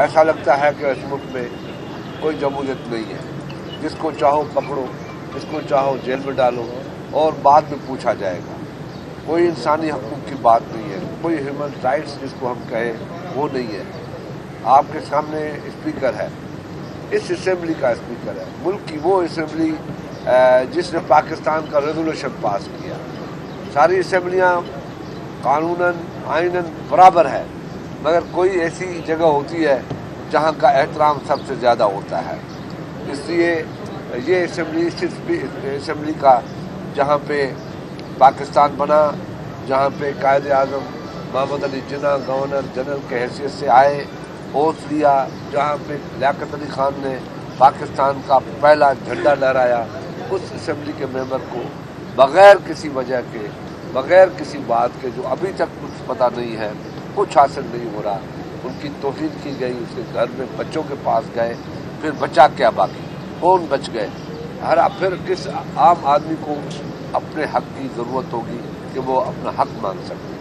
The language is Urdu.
ایسا لگتا ہے کہ اس ملک میں کوئی جمہوریت نہیں ہے. جس کو چاہو پکڑو، جس کو چاہو جیل میں ڈالو اور بعد میں پوچھا جائے گا. کوئی انسانی حقوق کی بات نہیں ہے، کوئی ہیومن رائٹس جس کو ہم کہیں وہ نہیں ہے. آپ کے سامنے اسپیکر ہے، اس اسمبلی کا اسپیکر ہے، ملک کی وہ اسمبلی جس نے پاکستان کا ریزولوشن پاس کیا. ساری اسمبلیاں قانوناً آئیناً برابر ہے، مگر کوئی ایسی جگہ ہوتی ہے جہاں کا احترام سب سے زیادہ ہوتا ہے. اس لیے یہ اسمبلی کا جہاں پہ پاکستان بنا، جہاں پہ قائد اعظم محمد علی جناح گورنر جنرل کے حیثیت سے آئے، اوتھ لیا، جہاں پہ لیاقت علی خان نے پاکستان کا پہلا جھنڈا لہرایا، اس اسمبلی کے ممبر کو بغیر کسی وجہ کے، بغیر کسی بات کے، جو ابھی تک کچھ پتہ نہیں ہے، کچھ حاصل نہیں ہو رہا، ان کی توہین کی گئی. اس کے گھر میں بچوں کے پاس گئے، پھر بچا کیا باقی، کون بچ گئے؟ پھر کس عام آدمی کو اپنے حق کی ضرورت ہوگی کہ وہ اپنا حق مانگ سکے.